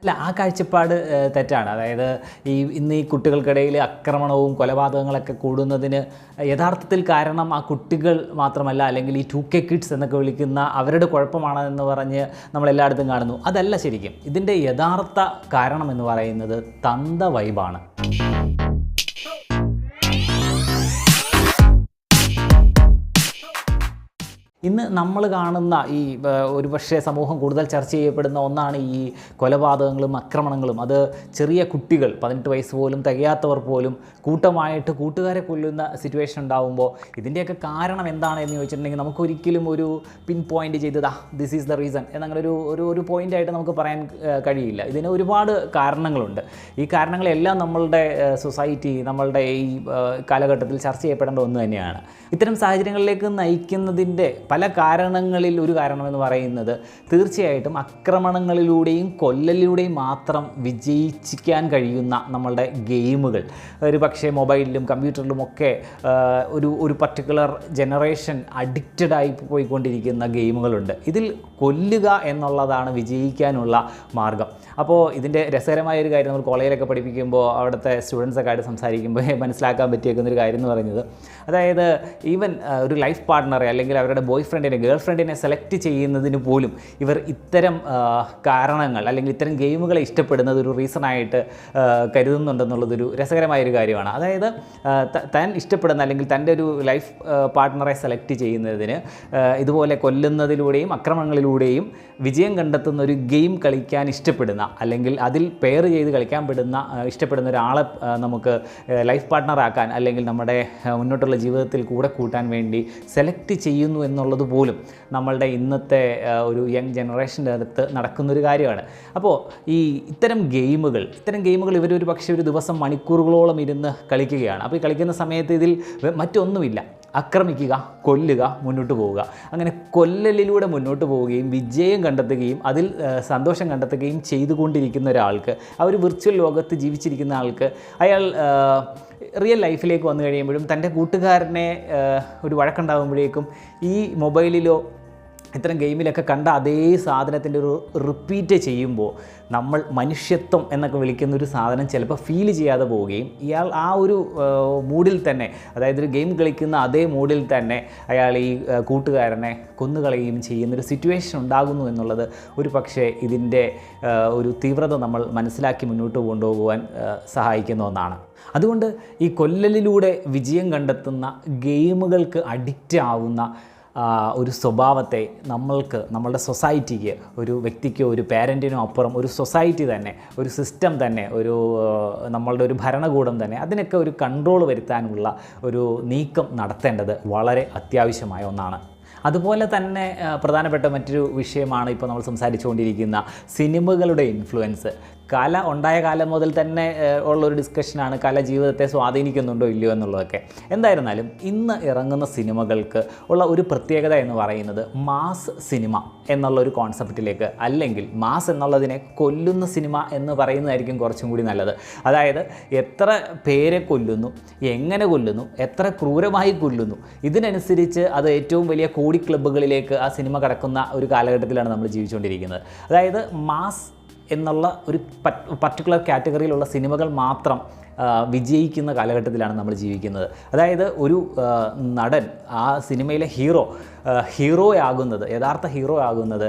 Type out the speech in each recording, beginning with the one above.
അല്ല, ആ കാഴ്ചപ്പാട് തെറ്റാണ്. അതായത് ഇന്ന് ഈ കുട്ടികൾക്കിടയിൽ ആക്രമണവും കൊലപാതകങ്ങളൊക്കെ കൂടുന്നതിന് യഥാർത്ഥത്തിൽ കാരണം ആ കുട്ടികൾ മാത്രമല്ല, അല്ലെങ്കിൽ ഈ 2K കിഡ്സ് എന്നൊക്കെ വിളിക്കുന്ന അവരുടെ കുഴപ്പമാണെന്ന് പറഞ്ഞ് നമ്മളെല്ലായിടത്തും കാണുന്നു. അതല്ല ശരിക്കും. ഇതിൻ്റെ യഥാർത്ഥ കാരണം എന്ന് പറയുന്നത് തന്ത വൈബാണ്. ഇന്ന് നമ്മൾ കാണുന്ന ഒരുപക്ഷെ സമൂഹം കൂടുതൽ ചർച്ച ചെയ്യപ്പെടുന്ന ഒന്നാണ് ഈ കൊലപാതകങ്ങളും ആക്രമണങ്ങളും. അത് ചെറിയ കുട്ടികൾ, 18 വയസ്സ് പോലും തികയാത്തവർ പോലും കൂട്ടമായിട്ട് കൂട്ടുകാരെ കൊല്ലുന്ന സിറ്റുവേഷൻ ഉണ്ടാകുമ്പോൾ ഇതിൻ്റെയൊക്കെ കാരണം എന്താണ് എന്ന് ചോദിച്ചിട്ടുണ്ടെങ്കിൽ നമുക്കൊരിക്കലും ഒരു പിൻ പോയിൻ്റ് ചെയ്തതാ ദിസ് ഈസ് ദ റീസൺ എന്നങ്ങനെ ഒരു പോയിൻ്റായിട്ട് നമുക്ക് പറയാൻ കഴിയില്ല. ഇതിന് ഒരുപാട് കാരണങ്ങളുണ്ട്. ഈ കാരണങ്ങളെല്ലാം നമ്മളുടെ സൊസൈറ്റി, നമ്മളുടെ ഈ കാലഘട്ടത്തിൽ ചർച്ച ചെയ്യപ്പെടേണ്ട ഒന്ന് തന്നെയാണ്. ഇത്തരം സാഹചര്യങ്ങളിലേക്ക് നയിക്കുന്നതിൻ്റെ പല കാരണങ്ങളിൽ ഒരു കാരണമെന്ന് പറയുന്നത് തീർച്ചയായിട്ടും ആക്രമണങ്ങളിലൂടെയും കൊല്ലലിലൂടെയും മാത്രം വിജയിക്കാൻ കഴിയുന്ന നമ്മളുടെ ഗെയിമുകൾ, ഒരു പക്ഷേ മൊബൈലിലും കമ്പ്യൂട്ടറിലുമൊക്കെ ഒരു പർട്ടിക്കുലർ ജനറേഷൻ അഡിക്റ്റഡായി പോയിക്കൊണ്ടിരിക്കുന്ന ഗെയിമുകളുണ്ട്. ഇതിൽ കൊല്ലുക എന്നുള്ളതാണ് വിജയിക്കാനുള്ള മാർഗം. അപ്പോൾ ഇതിൻ്റെ രസകരമായൊരു കാര്യം, നമ്മൾ കോളേജിലൊക്കെ പഠിപ്പിക്കുമ്പോൾ അവിടുത്തെ സ്റ്റുഡൻസൊക്കെ ആയിട്ട് സംസാരിക്കുമ്പോൾ മനസ്സിലാക്കാൻ പറ്റിയേക്കുന്നൊരു കാര്യം എന്ന് പറയുന്നത്, അതായത് ഈവൻ ഒരു ലൈഫ് പാർട്ട്ണറെ അല്ലെങ്കിൽ അവരുടെ ബോയ് ഫ്രണ്ടിനെ, ഗേൾ ഫ്രണ്ടിനെ സെലക്ട് ചെയ്യുന്നതിന് പോലും ഇവർ ഇത്തരം കാരണങ്ങൾ അല്ലെങ്കിൽ ഇത്തരം ഗെയിമുകളെ ഇഷ്ടപ്പെടുന്നത് ഒരു റീസണായിട്ട് കരുതുന്നുണ്ടെന്നുള്ളതൊരു രസകരമായൊരു കാര്യമാണ്. അതായത് താൻ ഇഷ്ടപ്പെടുന്ന അല്ലെങ്കിൽ തൻ്റെ ഒരു ലൈഫ് പാർട്ട്ണറെ സെലക്ട് ചെയ്യുന്നതിന് ഇതുപോലെ കൊല്ലുന്നതിലൂടെയും ആക്രമണങ്ങളിലൂടെയും വിജയം കണ്ടെത്തുന്ന ഒരു ഗെയിം കളിക്കാൻ ഇഷ്ടപ്പെടുന്ന, അല്ലെങ്കിൽ അതിൽ പെയർ ചെയ്ത് കളിക്കാൻ ഇഷ്ടപ്പെടുന്ന ഒരാളെ നമുക്ക് ലൈഫ് പാർട്ട്ണറാക്കാൻ അല്ലെങ്കിൽ നമ്മുടെ മുന്നോട്ടുള്ള ജീവിതത്തിൽ കൂടെ കൂട്ടാൻ വേണ്ടി സെലക്ട് ചെയ്യുന്നു എന്നുള്ളത് പോലും നമ്മളുടെ ഇന്നത്തെ ഒരു യങ് ജനറേഷൻ്റെ അടുത്ത് നടക്കുന്നൊരു കാര്യമാണ്. അപ്പോൾ ഇത്തരം ഗെയിമുകൾ ഇവരൊരു പക്ഷേ ഒരു ദിവസം മണിക്കൂറുകളോളം ഇരുന്ന് കളിക്കുകയാണ്. അപ്പോൾ ഈ കളിക്കുന്ന സമയത്ത് ഇതിൽ മറ്റൊന്നുമില്ല, ആക്രമിക്കുക, കൊല്ലുക, മുന്നോട്ട് പോവുക. അങ്ങനെ കൊല്ലലിലൂടെ മുന്നോട്ട് പോവുകയും വിജയം കണ്ടെത്തുകയും അതിൽ സന്തോഷം കണ്ടെത്തുകയും ചെയ്തുകൊണ്ടിരിക്കുന്ന ഒരാൾക്ക്, ആ ഒരു വിർച്വൽ ലോകത്ത് ജീവിച്ചിരിക്കുന്ന ആൾക്ക്, അയാൾ റിയൽ ലൈഫിലേക്ക് വന്നു കഴിയുമ്പോഴും തൻ്റെ കൂട്ടുകാരനെ ഒരു വഴക്കുണ്ടാകുമ്പോഴേക്കും ഈ മൊബൈലിലോ ഇത്തരം ഗെയിമിലൊക്കെ കണ്ട അതേ സാധനത്തിൻ്റെ ഒരു റിപ്പീറ്റ് ചെയ്യുമ്പോൾ നമ്മൾ മനുഷ്യത്വം എന്നൊക്കെ വിളിക്കുന്ന ഒരു സാധനം ചിലപ്പോൾ ഫീൽ ചെയ്യാതെ പോവുകയും ഇയാൾ ആ ഒരു മൂഡിൽ തന്നെ, അതായത് ഒരു ഗെയിം കളിക്കുന്ന അതേ മൂഡിൽ തന്നെ അയാൾ ഈ കൂട്ടുകാരനെ കൊന്നുകളയുകയും ചെയ്യുന്നൊരു സിറ്റുവേഷൻ ഉണ്ടാകുന്നു എന്നുള്ളത് ഒരു പക്ഷേ ഇതിൻ്റെ ഒരു തീവ്രത നമ്മൾ മനസ്സിലാക്കി മുന്നോട്ട് കൊണ്ടുപോകുവാൻ സഹായിക്കുന്ന ഒന്നാണ്. അതുകൊണ്ട് ഈ കൊല്ലലിലൂടെ വിജയം കണ്ടെത്തുന്ന ഗെയിമുകൾക്ക് അഡിക്റ്റ് ആവുന്ന ഒരു സ്വഭാവത്തെ നമ്മളുടെ സൊസൈറ്റിക്ക്, ഒരു വ്യക്തിക്കോ ഒരു പാരൻറ്റിനോ അപ്പുറം ഒരു സൊസൈറ്റി തന്നെ, ഒരു സിസ്റ്റം തന്നെ, നമ്മളുടെ ഒരു ഭരണകൂടം തന്നെ അതിനൊക്കെ ഒരു കൺട്രോൾ വരുത്താനുള്ള ഒരു നീക്കം നടത്തേണ്ടത് വളരെ അത്യാവശ്യമായ ഒന്നാണ്. അതുപോലെ തന്നെ പ്രധാനപ്പെട്ട മറ്റൊരു വിഷയമാണ് ഇപ്പോൾ നമ്മൾ സംസാരിച്ചുകൊണ്ടിരിക്കുന്ന സിനിമകളുടെ ഇൻഫ്ലുവൻസ്. കല ഉണ്ടായ കാലം മുതൽ തന്നെ ഉള്ളൊരു ഡിസ്കഷനാണ് കല ജീവിതത്തെ സ്വാധീനിക്കുന്നുണ്ടോ ഇല്ലയോ എന്നുള്ളതൊക്കെ. എന്തായിരുന്നാലും ഇന്ന് ഇറങ്ങുന്ന സിനിമകൾക്ക് ഉള്ള ഒരു പ്രത്യേകത എന്ന് പറയുന്നത് മാസ് സിനിമ എന്നുള്ളൊരു കോൺസെപ്റ്റിലേക്ക്, അല്ലെങ്കിൽ മാസ് എന്നുള്ളതിനെ കൊല്ലുന്ന സിനിമ എന്ന് പറയുന്നതായിരിക്കും കുറച്ചും കൂടി നല്ലത്. അതായത് എത്ര പേരെ കൊല്ലുന്നു, എങ്ങനെ കൊല്ലുന്നു, എത്ര ക്രൂരമായി കൊല്ലുന്നു, ഇതിനനുസരിച്ച് അത് ഏറ്റവും വലിയ കോടി ക്ലബ്ബുകളിലേക്ക് ആ സിനിമ കടക്കുന്ന ഒരു കാലഘട്ടത്തിലാണ് നമ്മൾ ജീവിച്ചുകൊണ്ടിരിക്കുന്നത്. അതായത് മാസ് എന്നുള്ള ഒരു പർട്ടിക്കുലർ കാറ്റഗറിയിലുള്ള സിനിമകൾ മാത്രം വിജയിക്കുന്ന കാലഘട്ടത്തിലാണ് നമ്മൾ ജീവിക്കുന്നത്. അതായത് ഒരു നടൻ, ആ സിനിമയിലെ ഹീറോയാകുന്നത്, യഥാർത്ഥ ഹീറോ ആകുന്നത്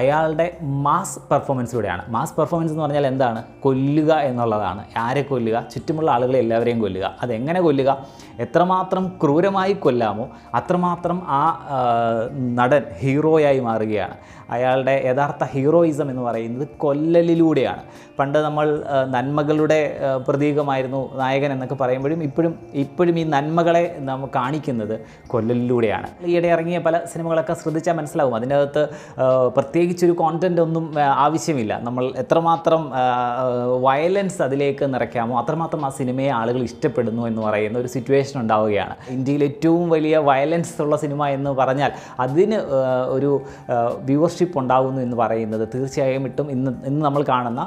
അയാളുടെ മാസ് പെർഫോമൻസിലൂടെയാണ്. മാസ് പെർഫോമൻസ് എന്ന് പറഞ്ഞാൽ എന്താണ്? കൊല്ലുക എന്നുള്ളതാണ്. ആരെ കൊല്ലുക? ചുറ്റുമുള്ള ആളുകളെ എല്ലാവരെയും കൊല്ലുക. അതെങ്ങനെ കൊല്ലുക? എത്രമാത്രം ക്രൂരമായി കൊല്ലാമോ അത്രമാത്രം ആ നടൻ ഹീറോയായി മാറുകയാണ്. അയാളുടെ യഥാർത്ഥ ഹീറോയിസം എന്ന് പറയുന്നത് കൊല്ലലിലൂടെയാണ്. പണ്ട് നമ്മൾ നന്മകളുടെ പ്രതീകമായിരുന്നു നായകൻ എന്നൊക്കെ പറയുമ്പോഴും ഇപ്പോഴും ഈ നന്മകളെ നമ്മൾ കാണിക്കുന്നത് കൊല്ലലിലൂടെയാണ്. ഈയിടെ ഇറങ്ങിയ പല സിനിമകളൊക്കെ ശ്രദ്ധിച്ചാൽ മനസ്സിലാവും, അതിനകത്ത് പ്രത്യേകിച്ചൊരു കോണ്ടൻ്റ് ഒന്നും ആവശ്യമില്ല. നമ്മൾ എത്രമാത്രം വയലൻസ് അതിലേക്ക് നിറയ്ക്കാമോ അത്രമാത്രം ആ സിനിമയെ ആളുകൾ ഇഷ്ടപ്പെടുന്നു എന്ന് പറയുന്ന ഒരു സിറ്റുവേഷൻ ഉണ്ടാവുകയാണ്. ഇന്ത്യയിൽ ഏറ്റവും വലിയ വയലൻസ് ഉള്ള സിനിമ എന്ന് പറഞ്ഞാൽ അതിന് ഒരു വ്യൂവർഷിപ്പ് ഉണ്ടാകുന്നു എന്ന് പറയുന്നത് തീർച്ചയായും ഇന്ന് നമ്മൾ കാണുന്ന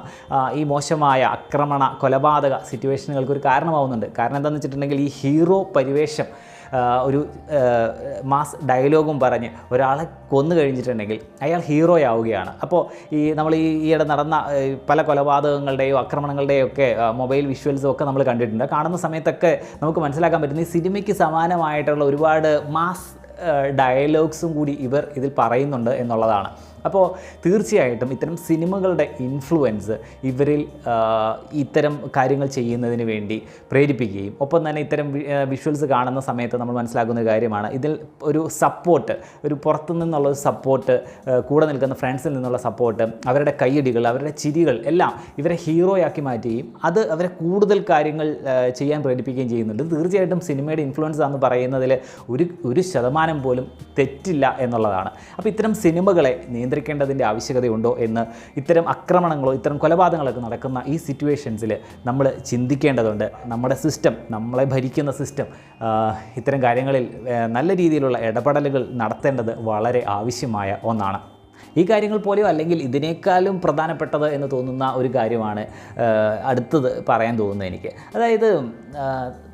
ഈ മോശമായ ആക്രമണ കൊലപാതക സിറ്റുവേഷനുകൾക്ക് ഒരു കാരണമാവുന്നുണ്ട്. കാരണം എന്താണെന്ന് വെച്ചിട്ടുണ്ടെങ്കിൽ ഈ ഹീറോ പരിവേഷം ഒരു മാസ് ഡയലോഗും പറഞ്ഞ് ഒരാളെ കൊന്നു കഴിഞ്ഞിട്ടുണ്ടെങ്കിൽ അയാൾ ഹീറോയാവുകയാണ്. അപ്പോൾ നമ്മൾ ഈയിടെ നടന്ന പല കൊലപാതകങ്ങളുടെയോ ആക്രമണങ്ങളുടെയോ ഒക്കെ മൊബൈൽ വിഷ്വൽസും ഒക്കെ നമ്മൾ കണ്ടിട്ടുണ്ട്. കാണുന്ന സമയത്തൊക്കെ നമുക്ക് മനസ്സിലാക്കാൻ പറ്റുന്ന ഈ സിനിമയ്ക്ക് സമാനമായിട്ടുള്ള ഒരുപാട് മാസ് ഡയലോഗ്സും കൂടി ഇവർ ഇതിൽ പറയുന്നുണ്ട് എന്നുള്ളതാണ്. അപ്പോൾ തീർച്ചയായിട്ടും ഇത്തരം സിനിമകളുടെ ഇൻഫ്ലുവൻസ് ഇവരിൽ ഇത്തരം കാര്യങ്ങൾ ചെയ്യുന്നതിന് വേണ്ടി പ്രേരിപ്പിക്കുകയും ഒപ്പം തന്നെ ഇത്തരം വിഷ്വൽസ് കാണുന്ന സമയത്ത് നമ്മൾ മനസ്സിലാക്കുന്ന ഒരു കാര്യമാണ് ഇതിൽ ഒരു സപ്പോർട്ട്, ഒരു പുറത്തു നിന്നുള്ള ഒരു സപ്പോർട്ട്, കൂടെ നിൽക്കുന്ന ഫ്രണ്ട്സിൽ നിന്നുള്ള സപ്പോർട്ട്, അവരുടെ കയ്യടികൾ, അവരുടെ ചിരികൾ എല്ലാം ഇവരെ ഹീറോയാക്കി മാറ്റുകയും അത് അവരെ കൂടുതൽ കാര്യങ്ങൾ ചെയ്യാൻ പ്രേരിപ്പിക്കുകയും ചെയ്യുന്നുണ്ട്. തീർച്ചയായിട്ടും സിനിമയുടെ ഇൻഫ്ലുവൻസ് എന്ന് പറയുന്നതിൽ ഒരു ശതമാനം പോലും തെറ്റില്ല എന്നുള്ളതാണ്. അപ്പോൾ ഇത്തരം സിനിമകളെ നിയന്ത്രിക്കേണ്ടതിൻ്റെ ആവശ്യകതയുണ്ടോ എന്ന് ഇത്തരം ആക്രമണങ്ങളോ ഇത്തരം കൊലപാതകങ്ങളൊക്കെ നടക്കുന്ന ഈ സിറ്റുവേഷൻസിൽ നമ്മൾ ചിന്തിക്കേണ്ടതുണ്ട്. നമ്മുടെ സിസ്റ്റം, നമ്മളെ ഭരിക്കുന്ന സിസ്റ്റം ഇത്തരം കാര്യങ്ങളിൽ നല്ല രീതിയിലുള്ള ഇടപെടലുകൾ നടത്തേണ്ടത് വളരെ ആവശ്യമായ ഒന്നാണ്. ഈ കാര്യങ്ങൾ പോലെയോ അല്ലെങ്കിൽ ഇതിനേക്കാളും പ്രധാനപ്പെട്ടത് എന്ന് തോന്നുന്ന ഒരു കാര്യമാണ് അടുത്തത് പറയാൻ തോന്നുന്നത് എനിക്ക്. അതായത്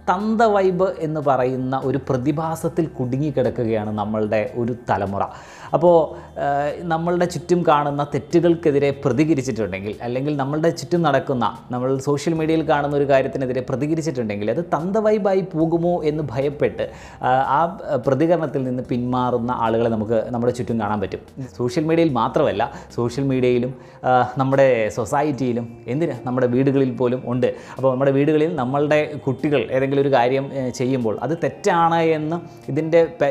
തന്ത വൈബ് എന്ന് പറയുന്ന ഒരു പ്രതിഭാസത്തിൽ കുടുങ്ങിക്കിടക്കുകയാണ് നമ്മളുടെ ഒരു തലമുറ. അപ്പോൾ നമ്മളുടെ ചുറ്റും കാണുന്ന തെറ്റുകൾക്കെതിരെ പ്രതികരിച്ചിട്ടുണ്ടെങ്കിൽ അല്ലെങ്കിൽ നമ്മളുടെ ചുറ്റും നടക്കുന്ന നമ്മൾ സോഷ്യൽ മീഡിയയിൽ കാണുന്ന ഒരു കാര്യത്തിനെതിരെ പ്രതികരിച്ചിട്ടുണ്ടെങ്കിൽ അത് തന്ത വൈബായി പോകുമോ എന്ന് ഭയപ്പെട്ട് ആ പ്രതികരണത്തിൽ നിന്ന് പിന്മാറുന്ന ആളുകളെ നമുക്ക് നമ്മുടെ ചുറ്റും കാണാൻ പറ്റും. സോഷ്യൽ മീഡിയയിൽ മാത്രമല്ല, സോഷ്യൽ മീഡിയയിലും നമ്മുടെ സൊസൈറ്റിയിലും നമ്മുടെ വീടുകളിൽ പോലും ഉണ്ട്. അപ്പോൾ നമ്മുടെ വീടുകളിൽ നമ്മളുടെ കുട്ടികൾ ഏതെങ്കിലും ഒരു കാര്യം ചെയ്യുമ്പോൾ അത് തെറ്റാണ് എന്ന്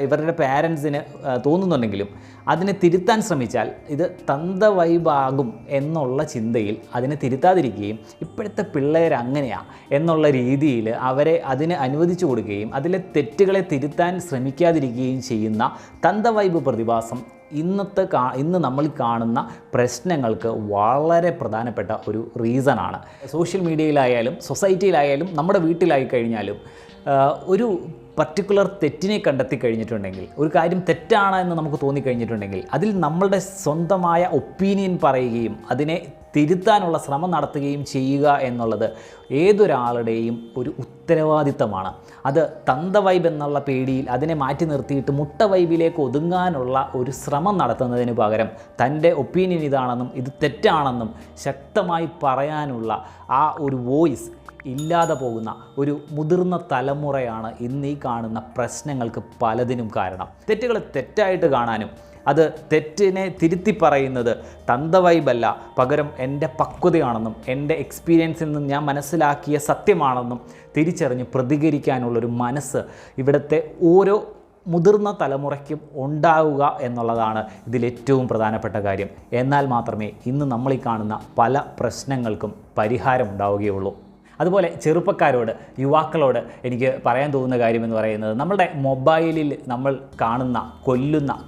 ഇവരുടെ പാരൻസിന് തോന്നുന്നുണ്ടെങ്കിലും അതിനെ തിരുത്താൻ ശ്രമിച്ചാൽ ഇത് തന്ത വൈബാകും എന്നുള്ള ചിന്തയിൽ അതിനെ തിരുത്താതിരിക്കുകയും ഇപ്പോഴത്തെ പിള്ളേർ അങ്ങനെയാണ് എന്നുള്ള രീതിയിൽ അവരെ അതിനെ അനുവദിച്ചു കൊടുക്കുകയും അതിലെ തെറ്റുകളെ തിരുത്താൻ ശ്രമിക്കാതിരിക്കുകയും ചെയ്യുന്ന തന്ത വൈബ് പ്രതിഭാസം ഇന്ന് നമ്മൾ കാണുന്ന പ്രശ്നങ്ങൾക്ക് വളരെ പ്രധാനപ്പെട്ട ഒരു റീസണാണ്. സോഷ്യൽ മീഡിയയിലായാലും സൊസൈറ്റിയിലായാലും നമ്മുടെ വീട്ടിലായി കഴിഞ്ഞാലും ഒരു പർട്ടിക്കുലർ തെറ്റിനെ കണ്ടെത്തി കഴിഞ്ഞിട്ടുണ്ടെങ്കിൽ, ഒരു കാര്യം തെറ്റാണ് എന്ന് നമുക്ക് തോന്നിക്കഴിഞ്ഞിട്ടുണ്ടെങ്കിൽ അതിൽ നമ്മളുടെ സ്വന്തമായ ഒപ്പീനിയൻ പറയുകയും അതിനെ തിരുത്താനുള്ള ശ്രമം നടത്തുകയും ചെയ്യുക എന്നുള്ളത് ഏതൊരാളുടെയും ഒരു ഉത്തരവാദിത്തമാണ്. അത് തന്ത വൈബ് എന്നുള്ള പേടിയിൽ അതിനെ മാറ്റി നിർത്തിയിട്ട് മുട്ട വൈബിലേക്ക് ഒതുങ്ങാനുള്ള ഒരു ശ്രമം നടത്തുന്നതിന് പകരം തൻ്റെ ഒപ്പീനിയൻ ഇതാണെന്നും ഇത് തെറ്റാണെന്നും ശക്തമായി പറയാനുള്ള ആ ഒരു വോയിസ് ഇല്ലാതെ പോകുന്ന ഒരു മുതിർന്ന തലമുറയാണ് ഇന്ന് ഈ കാണുന്ന പ്രശ്നങ്ങൾക്ക് പലതിനും കാരണം. തെറ്റുകൾ തെറ്റായിട്ട് കാണാനും അത് തെറ്റിനെ തിരുത്തി പറയുന്നത് തന്ത വൈബല്ല, പകരം എൻ്റെ പക്വതയാണെന്നും എൻ്റെ എക്സ്പീരിയൻസിൽ നിന്നും ഞാൻ മനസ്സിലാക്കിയ സത്യമാണെന്നും തിരിച്ചറിഞ്ഞ് പ്രതികരിക്കാനുള്ളൊരു മനസ്സ് ഇവിടുത്തെ ഓരോ മുതിർന്ന തലമുറയ്ക്കും ഉണ്ടാവുക എന്നുള്ളതാണ് ഇതിലേറ്റവും പ്രധാനപ്പെട്ട കാര്യം. എന്നാൽ മാത്രമേ ഇന്ന് നമ്മൾ ഈ കാണുന്ന പല പ്രശ്നങ്ങൾക്കും പരിഹാരമുണ്ടാവുകയുള്ളൂ. അതുപോലെ ചെറുപ്പക്കാരോട്, യുവാക്കളോട് എനിക്ക് പറയാൻ തോന്നുന്ന കാര്യമെന്ന് പറയുന്നത് നമ്മളുടെ മൊബൈലിൽ നമ്മൾ കാണുന്ന,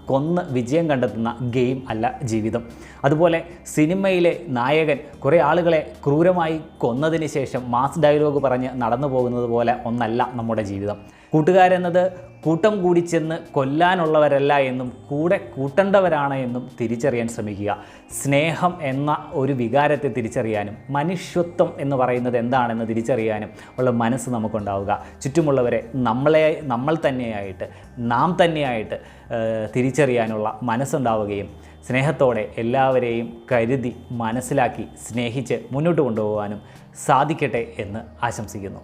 കൊന്ന് വിജയം കണ്ടെത്തുന്ന ഗെയിം അല്ല ജീവിതം. അതുപോലെ സിനിമയിലെ നായകൻ കുറേ ആളുകളെ ക്രൂരമായി കൊന്നതിന് ശേഷം മാസ് ഡയലോഗ് പറഞ്ഞ് നടന്നു പോകുന്നത് പോലെ ഒന്നല്ല നമ്മുടെ ജീവിതം. കൂട്ടുകാരെന്നത് കൂട്ടം കൂടി ചെന്ന് കൊല്ലാനുള്ളവരല്ല എന്നും കൂടെ കൂട്ടേണ്ടവരാണ് എന്നും തിരിച്ചറിയാൻ ശ്രമിക്കുക. സ്നേഹം എന്ന ഒരു വികാരത്തെ തിരിച്ചറിയാനും മനുഷ്യത്വം എന്ന് പറയുന്നത് എന്താണെന്ന് തിരിച്ചറിയാനും ഉള്ള മനസ്സ് നമുക്കുണ്ടാവുക. ചുറ്റുമുള്ളവരെ നമ്മൾ തന്നെയായിട്ട്, നാം തന്നെയായിട്ട് തിരിച്ചറിയാനുള്ള മനസ്സുണ്ടാവുകയും സ്നേഹത്തോടെ എല്ലാവരെയും കരുതി മനസ്സിലാക്കി സ്നേഹിച്ച് മുന്നോട്ട് കൊണ്ടുപോകാനും സാധിക്കട്ടെ എന്ന് ആശംസിക്കുന്നു.